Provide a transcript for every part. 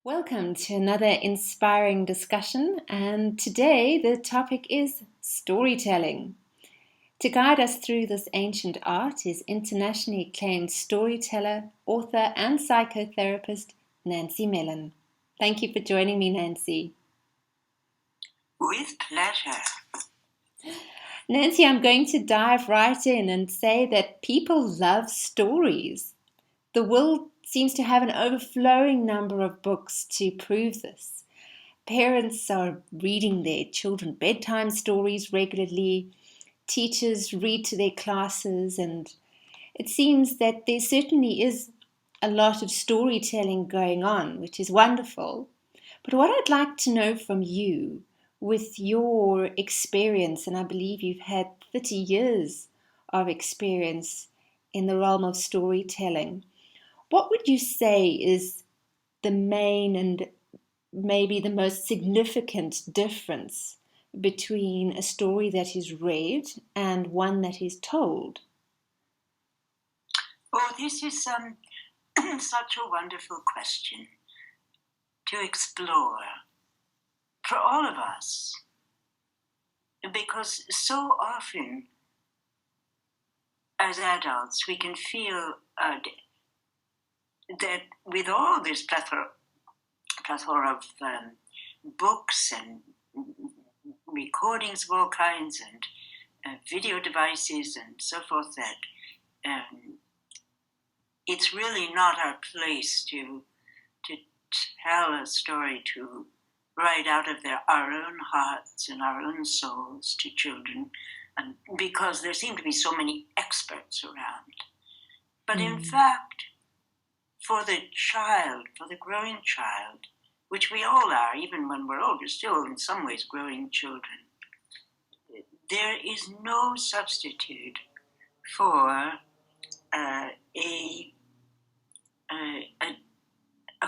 Welcome to another inspiring discussion, and today the topic is storytelling. To guide us through this ancient art is internationally acclaimed storyteller, author, and psychotherapist Nancy Mellon. Thank you for joining me, Nancy. With pleasure. Nancy, I'm going to dive right in and say that people love stories. The world seems to have an overflowing number of books to prove this. Parents are reading their children bedtime stories regularly. Teachers read to their classes, and it seems that there certainly is a lot of storytelling going on, which is wonderful. But what I'd like to know from you, with your experience, and I believe you've had 30 years of experience in the realm of storytelling, what would you say is the main and maybe the most significant difference between a story that is read and one that is told? Oh, this is such a wonderful question to explore for all of us, because so often as adults we can feel that with all this plethora of books and recordings of all kinds and video devices and so forth, that it's really not our place to tell a story, to write out of our own hearts and our own souls to children, and because there seem to be so many experts around. But in fact, for the child, for the growing child, which we all are, even when we're older, still in some ways growing children, there is no substitute for a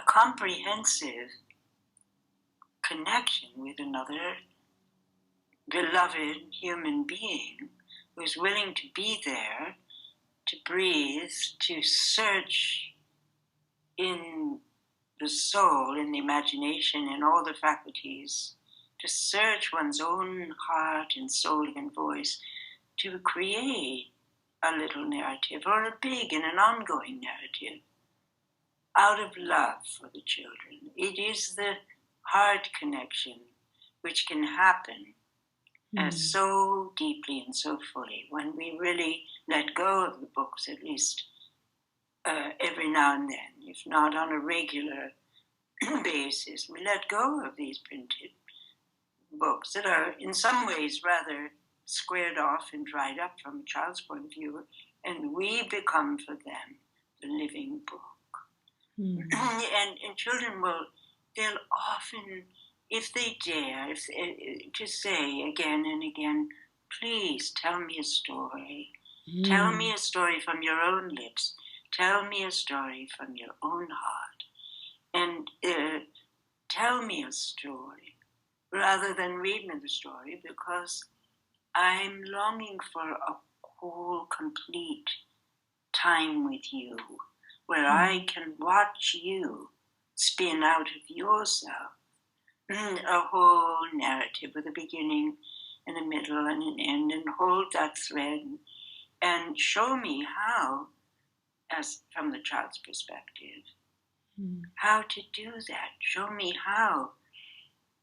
comprehensive connection with another beloved human being who's willing to be there, to breathe, to search in the soul, in the imagination, in all the faculties, to search one's own heart and soul and voice, to create a little narrative or a big and an ongoing narrative out of love for the children. It is the heart connection which can happen so deeply and so fully when we really let go of the books, at least every now and then, if not on a regular basis. We let go of these printed books that are in some ways rather squared off and dried up from a child's point of view, and we become for them the living book. And children they'll often, if they dare, to say again and again, please tell me a story. Tell me a story from your own lips. Tell me a story from your own heart. And tell me a story rather than read me the story, because I'm longing for a whole, complete time with you where I can watch you spin out of yourself a whole narrative with a beginning and a middle and an end, and hold that thread and show me how, as from the child's perspective, how to do that. Show me how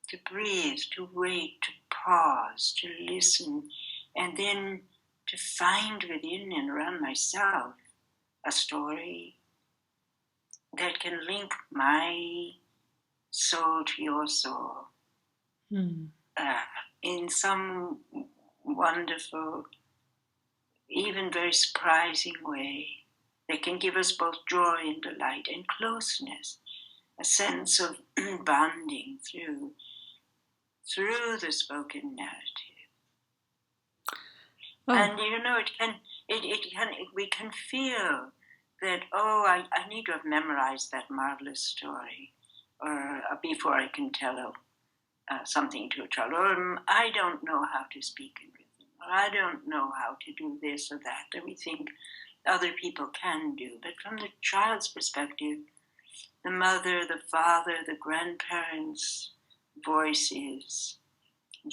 to breathe, to wait, to pause, to listen, and then to find within and around myself a story that can link my soul to your soul in some wonderful, even very surprising way that can give us both joy and delight and closeness, a sense of bonding through the spoken narrative. And we can feel that, I need to have memorized that marvelous story, or before I can tell something to a child, or I don't know how to speak in rhythm, or I don't know how to do this or that we think other people can do. But from the child's perspective, the mother, the father, the grandparents' voices,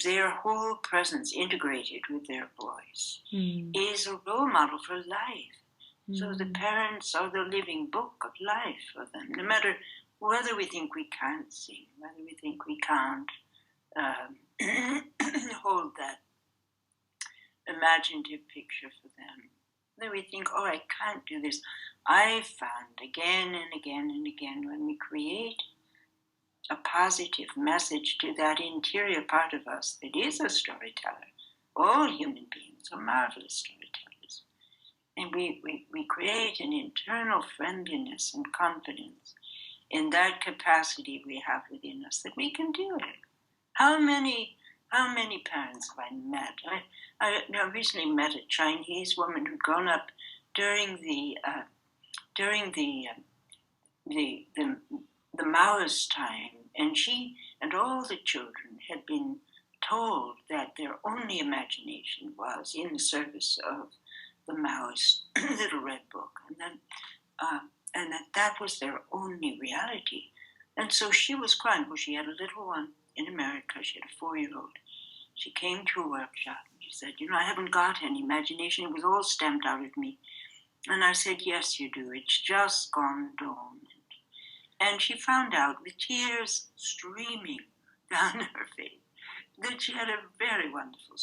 their whole presence integrated with their voice is a role model for life. So the parents are the living book of life for them, no matter whether we think we can't sing, whether we think we can't hold that imaginative picture for them, whether we think, oh, I can't do this. I found again and again and again, when we create a positive message to that interior part of us that is a storyteller, all human beings are marvelous storytellers, and we create an internal friendliness and confidence in that capacity we have within us that we can do it. How many parents have I met? I recently met a Chinese woman who'd grown up during the Maoist time, and she and all the children had been told that their only imagination was in the service of the Maoist Little Red Book, and that was their only reality. And so she was crying, because she had a little one in America. She had a 4-year-old. She came to a workshop and she said, I haven't got any imagination. It was all stamped out of me. And I said, yes, you do. It's just gone dormant. And she found out, with tears streaming down her face, that she had a very wonderful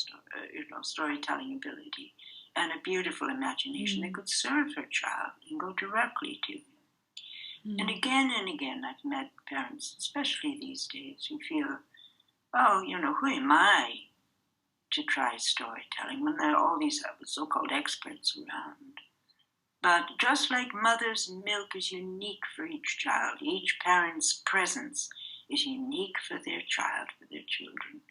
storytelling ability and a beautiful imagination that could serve her child and go directly to him. And again, I've met parents, especially these days, who feel, oh, who am I to try storytelling when there are all these so-called experts around? But just like mother's milk is unique for each child, each parent's presence is unique for their child, for their children.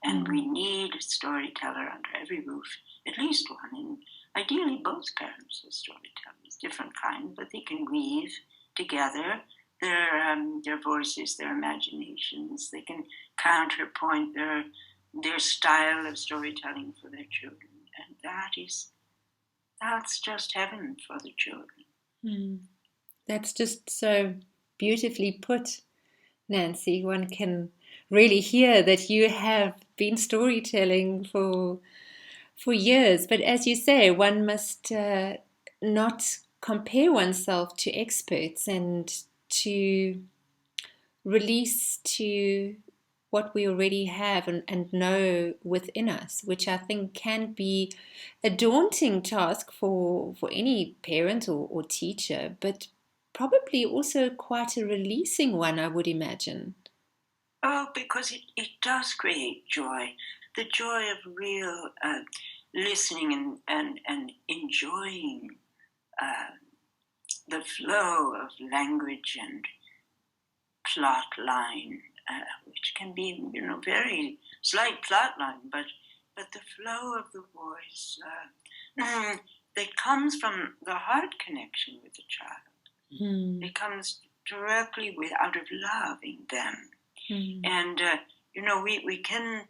And we need a storyteller under every roof, at least one, and ideally both parents are storytellers, different kind, but they can weave together their voices, their imaginations. They can counterpoint their style of storytelling for their children, and that's just heaven for the children. That's just so beautifully put, Nancy. One can really hear that you have been storytelling for years, but as you say, one must not compare oneself to experts and to release to what we already have and know within us, which I think can be a daunting task for any parent or teacher, but probably also quite a releasing one, I would imagine. Oh, because it does create joy, the joy of real listening and enjoying the flow of language and plot line, which can be, very slight plot line, but the flow of the voice that comes from the heart connection with the child. It comes directly out of loving them. And, we can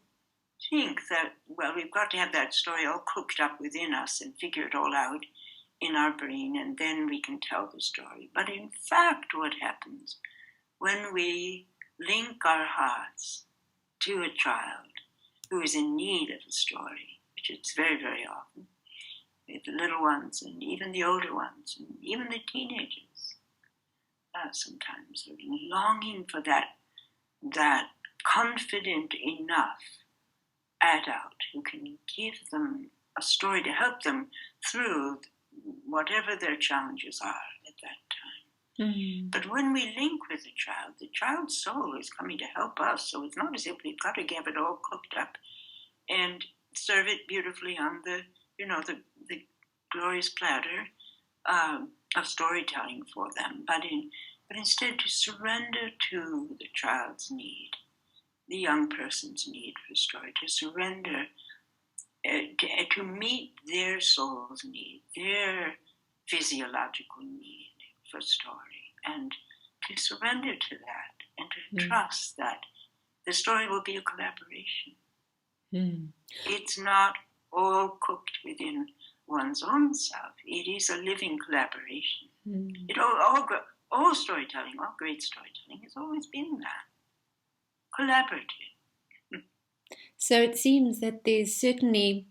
think that, well, we've got to have that story all cooked up within us and figure it all out in our brain, and then we can tell the story. But in fact, what happens when we link our hearts to a child who is in need of a story, which it's very, very often, with the little ones and even the older ones and even the teenagers, sometimes are longing for that confident enough adult who can give them a story to help them through whatever their challenges are at that time. But when we link with the child's soul is coming to help us, so it's not as if we've got to have it all cooked up and serve it beautifully on the glorious platter of storytelling for them, but instead to surrender to the child's need, the young person's need for story, to surrender, to meet their soul's need, their physiological need for story, and to surrender to that, and to trust that the story will be a collaboration. It's not all cooked within one's own self. It is a living collaboration. It all All storytelling, all great storytelling, has always been that. Collaborative. So it seems that there's certainly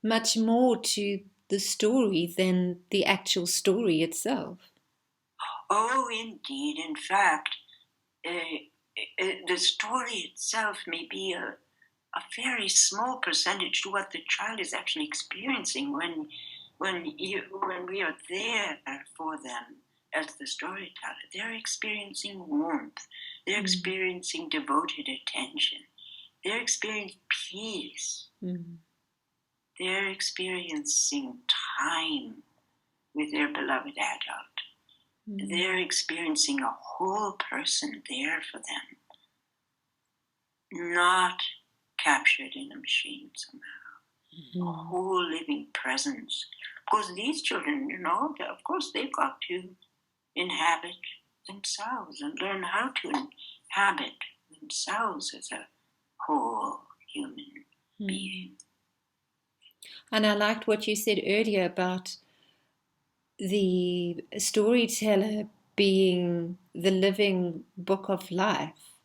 much more to the story than the actual story itself. Oh, indeed. In fact, the story itself may be a very small percentage to what the child is actually experiencing when we are there for them as the storyteller. They're experiencing warmth. They're experiencing devoted attention. They're experiencing peace. They're experiencing time with their beloved adult. They're experiencing a whole person there for them, not captured in a machine somehow. A whole living presence. Because these children, of course they've got to inhabit themselves and learn how to inhabit themselves as a whole human being. And I liked what you said earlier about the storyteller being the living book of life.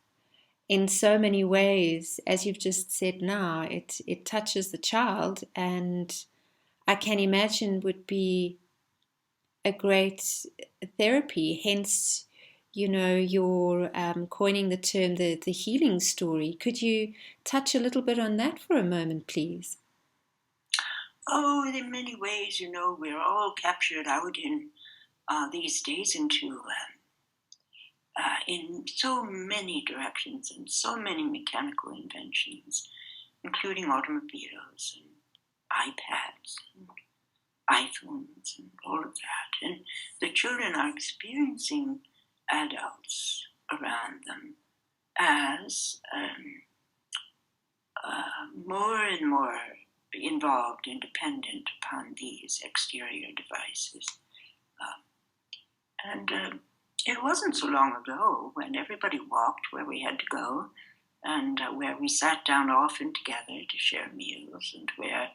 In so many ways, as you've just said now, it touches the child, and I can imagine would be a great therapy. Hence, you're coining the term the healing story. Could you touch a little bit on that for a moment, please? Oh, in many ways, we're all captured out in these days into in so many directions and so many mechanical inventions, including automobiles and iPads and iPhones and all of that. And the children are experiencing adults around them as more and more involved and dependent upon these exterior devices. It wasn't so long ago when everybody walked where we had to go, and where we sat down often together to share meals, and where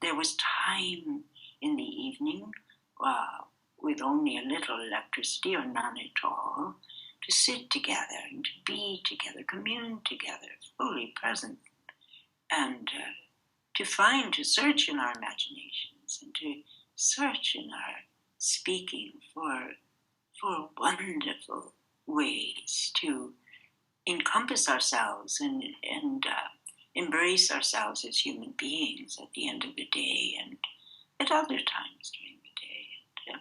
there was time in the evening with only a little electricity or none at all, to sit together and to be together, commune together, fully present, and to search in our imaginations and to search in our speaking for wonderful ways to encompass ourselves and embrace ourselves as human beings at the end of the day and at other times during the day. And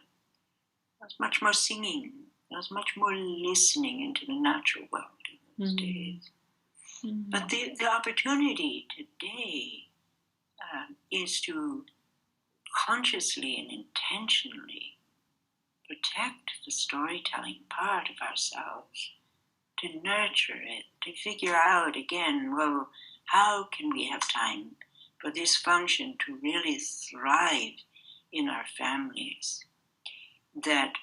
there was much more singing. There was much more listening into the natural world in those days. But the opportunity today is to consciously and intentionally protect the storytelling part of ourselves, to nurture it, to figure out again, well, how can we have time for this function to really thrive in our families, that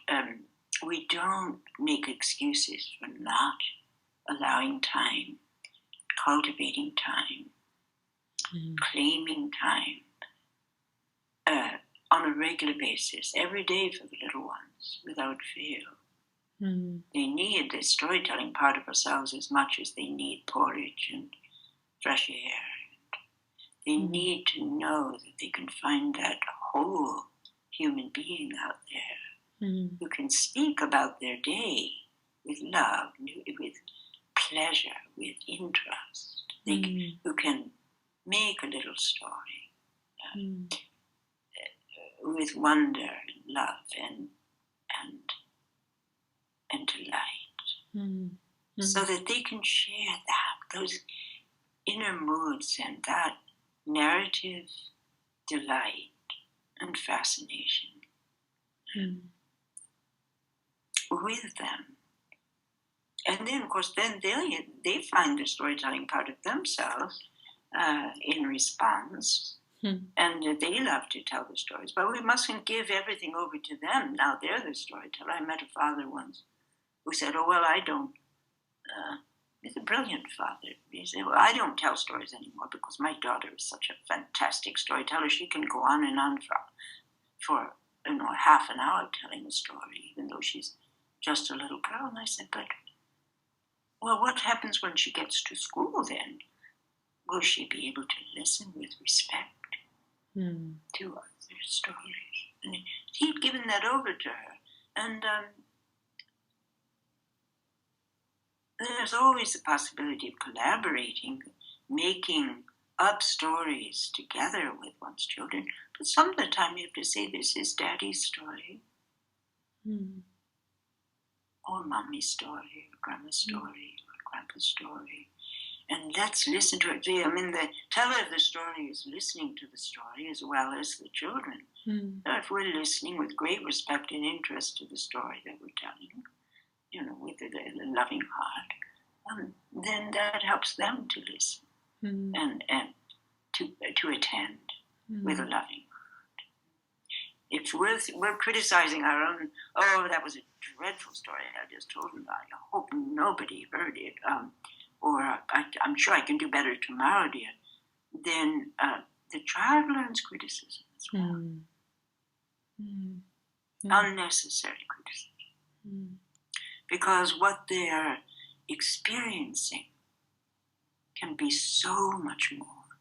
we don't make excuses for not allowing time, cultivating time, claiming time on a regular basis, every day for the little ones, without fail. They need the storytelling part of ourselves as much as they need porridge and fresh air. They need to know that they can find that whole human being out there who can speak about their day with love, with pleasure, with interest. Who can make a little story with wonder and love and delight, so that they can share those inner moods and that narrative delight and fascination with them. And then, of course, they find the storytelling part of themselves in response. And they love to tell the stories, but we mustn't give everything over to them. Now they're the storyteller. I met a father once who said, "Oh, well, I don't." He's a brilliant father. He said, "Well, I don't tell stories anymore because my daughter is such a fantastic storyteller. She can go on and on for half an hour telling a story, even though she's just a little girl. And I said, but, well, what happens when she gets to school then? Will she be able to listen with respect to other stories? And he'd given that over to her. And there's always the possibility of collaborating, making up stories together with one's children. But some of the time you have to say, this is Daddy's story, or Mommy's story, or Grandma's story, or Grandpa's story. And let's listen to it. I mean, the teller of the story is listening to the story as well as the children. So if we're listening with great respect and interest to the story that we're telling, with a loving heart, then that helps them to listen and to attend with a loving heart. If we're criticizing our own, oh, that was a dreadful story I just told them, I hope nobody heard it, or I'm sure I can do better tomorrow, dear, then the child learns criticism as well. Unnecessary criticism. Because what they're experiencing can be so much more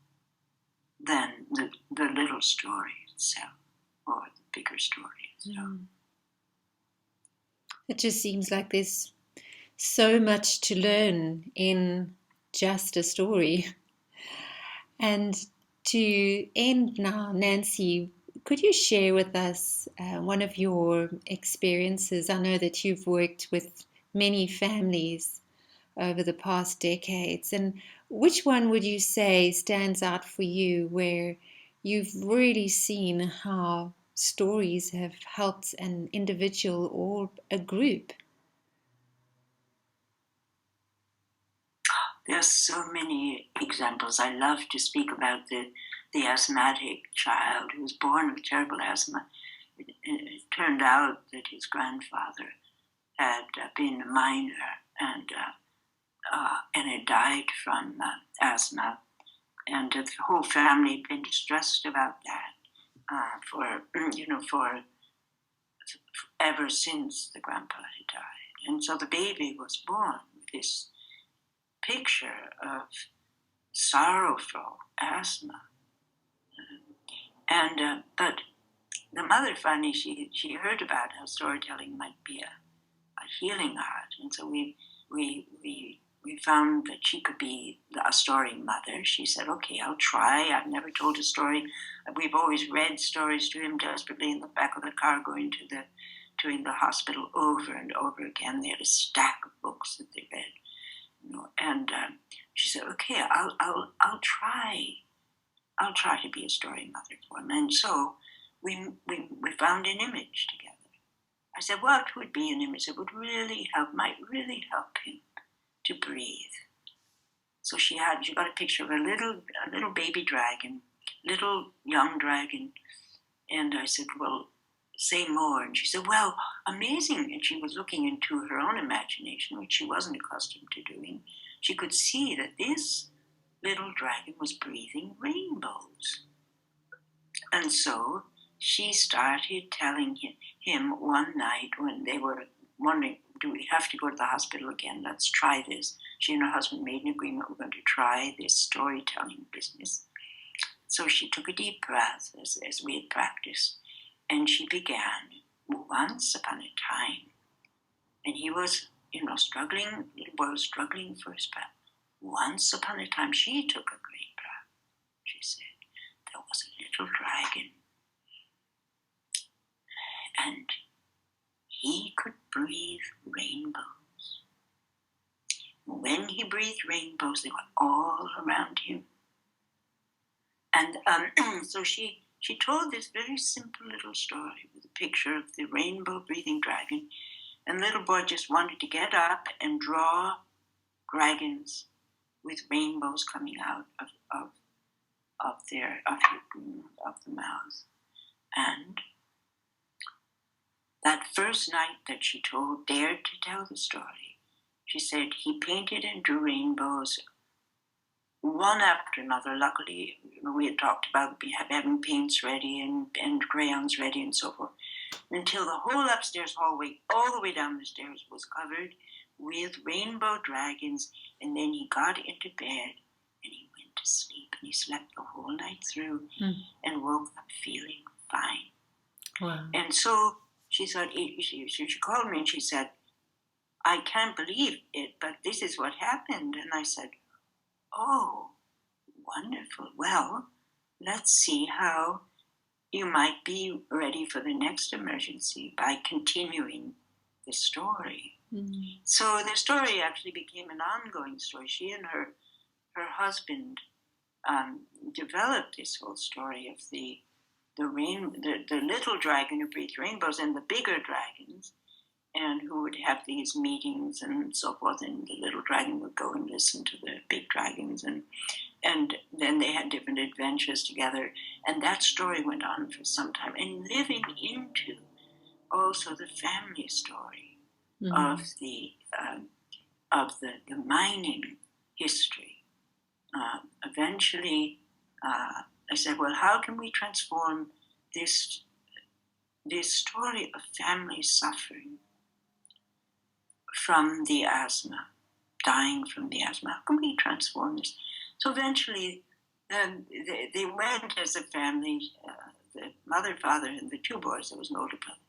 than the little story itself or the bigger story itself. It just seems like there's so much to learn in just a story. And to end now, Nancy, could you share with us one of your experiences? I know that you've worked with many families over the past decades, and which one would you say stands out for you where you've really seen how stories have helped an individual or a group? There's so many examples. I love to speak about the asthmatic child who was born with terrible asthma. It turned out that his grandfather had been a miner and had died from asthma, and the whole family had been distressed about that for ever since the grandpa had died. And so the baby was born with this picture of sorrowful asthma, but the mother finally she heard about how storytelling might be a healing art, and so we found that she could be a story mother. She said, "Okay, I'll try. I've never told a story. We've always read stories to him desperately in the back of the car going to the hospital over and over again. They had a stack of books that they read, and she said, "Okay, I'll try. I'll try to be a story mother for him." And so we found an image together. I said, "What would be an image that would might really help him to breathe?" So she got a picture of a little baby dragon, little young dragon, and I said, "Well, say more." And she said, "Well, amazing." And she was looking into her own imagination, which she wasn't accustomed to doing. She could see that this little dragon was breathing rainbows. And so she started telling him one night when they were wondering, do we have to go to the hospital again? Let's try this. She and her husband made an agreement, we're going to try this storytelling business. So she took a deep breath as we had practiced, and she began, "Once upon a time," and he was, struggling, little boy was struggling for his breath. "Once upon a time," she took a great breath. She said, "There was a little dragon, and he could breathe rainbows. When he breathed rainbows, they were all around him." And so she told this very simple little story with a picture of the rainbow breathing dragon, and the little boy just wanted to get up and draw dragons with rainbows coming out of the mouth. And that first night that she dared to tell the story, she said he painted and drew rainbows one after another. Luckily, we had talked about having paints ready and crayons ready and so forth, until the whole upstairs hallway, all the way down the stairs, was covered with rainbow dragons. And then he got into bed and he went to sleep, and he slept the whole night through and woke up feeling fine. Wow. And so she thought, she called me and she said, I can't believe it, but this is what happened. And I said, oh, wonderful. Well, let's see how you might be ready for the next emergency by continuing the story. Mm-hmm. So the story actually became an ongoing story. She and her husband developed this whole story of the little dragon who breathed rainbows and the bigger dragons, and who would have these meetings and so forth, and the little dragon would go and listen to the big dragons, and then they had different adventures together, and that story went on for some time, and living into also the family story of the mining history. Eventually, I said, well, how can we transform this story of family suffering from the asthma, dying from the asthma? How can we transform this? So eventually, they went as a family, the mother, father, and the two boys. There was an older brother,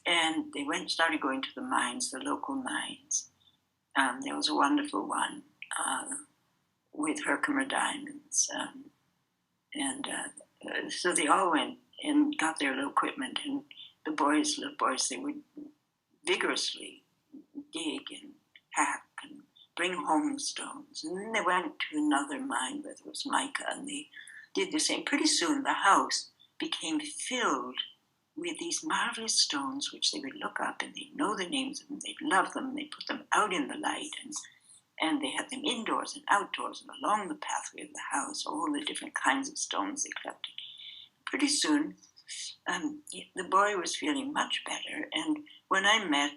and they started going to the mines, the local mines. There was a wonderful one with Herkimer diamonds, so they all went and got their little equipment, and the little boys, they would vigorously dig and hack and bring home stones. And then they went to another mine where there was mica, and they did the same. Pretty soon the house became filled with these marvelous stones, which they would look up and they'd know the names of them, they'd love them, they'd put them out in the light, and they had them indoors and outdoors and along the pathway of the house, all the different kinds of stones they collected. Pretty soon, the boy was feeling much better, and when I met,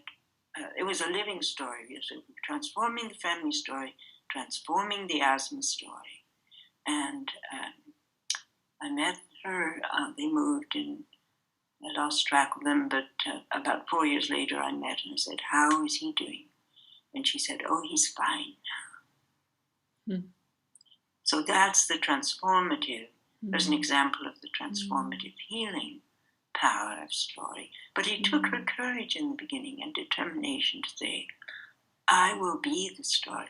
it was a living story, so transforming the family story, transforming the asthma story. And I met her, they moved, and I lost track of them, but about 4 years later I met her and I said, how is he doing? And she said, oh, he's fine now. So that's the transformative, there's an example of the transformative healing power of story. But it took her courage in the beginning and determination to say, I will be the storyteller.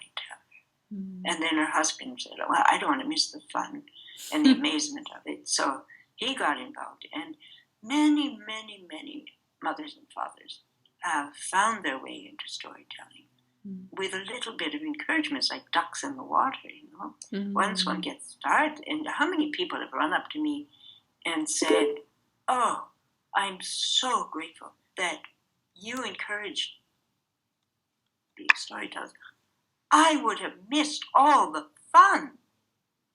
And then her husband said, well, I don't want to miss the fun and the amazement of it. So he got involved. And many, many, many mothers and fathers have found their way into storytelling with a little bit of encouragement. It's like ducks in the water, you know. Once one gets started, and how many people have run up to me and said, oh, I'm so grateful that you encouraged the storytellers. I would have missed all the fun.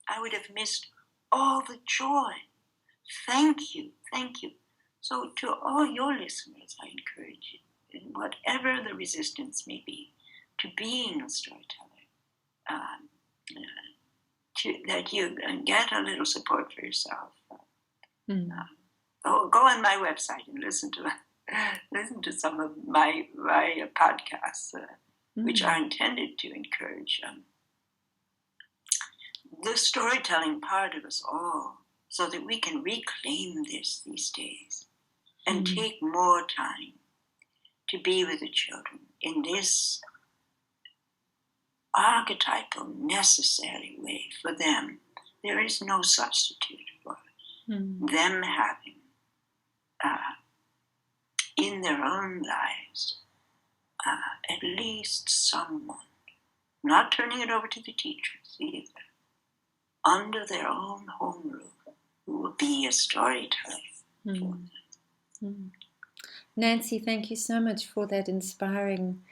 I would have missed all the joy. Thank you, thank you. So to all your listeners, I encourage you, in whatever the resistance may be, to being a storyteller, that you get a little support for yourself. Go on my website and listen to some of my podcasts, which are intended to encourage the storytelling part of us all, so that we can reclaim this these days and take more time to be with the children in this archetypal, necessary way for them. There is no substitute for them having in their own lives at least someone, not turning it over to the teachers either, under their own home roof, who will be a storyteller for them. Nancy, thank you so much for that inspiring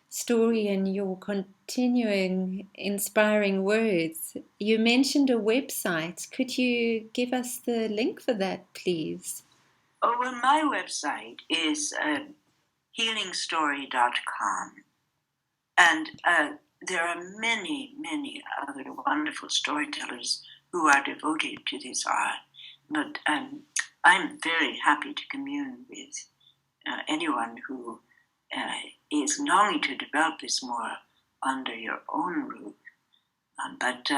story and your continuing inspiring words. You mentioned a website. Could you give us the link for that, please? Oh, well, my website is healingstory.com. And there are many, many other wonderful storytellers who are devoted to this art. But I'm very happy to commune with anyone who is longing to develop this more under your own roof. But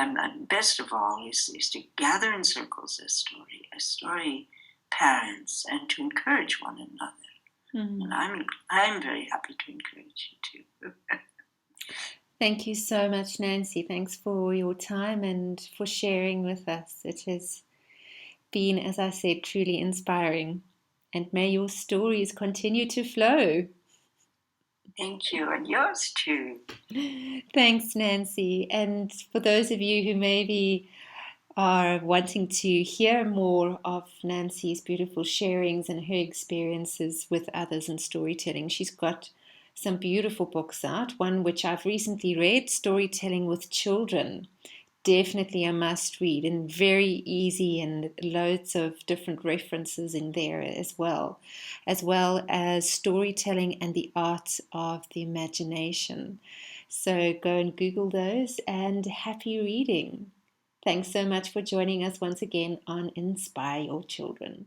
best of all is to gather in circles as story parents, and to encourage one another. Mm. And I'm very happy to encourage you too. Thank you so much, Nancy. Thanks for your time and for sharing with us. It has been, as I said, truly inspiring. And may your stories continue to flow. Thank you, and yours too. Thanks, Nancy. And for those of you who maybe are wanting to hear more of Nancy's beautiful sharings and her experiences with others in storytelling, she's got some beautiful books out. One which I've recently read, Storytelling with Children. Definitely a must read, and very easy, and loads of different references in there as well as Storytelling and the Art of the Imagination. So go and Google those, and happy reading. Thanks so much for joining us once again on Inspire Your Children.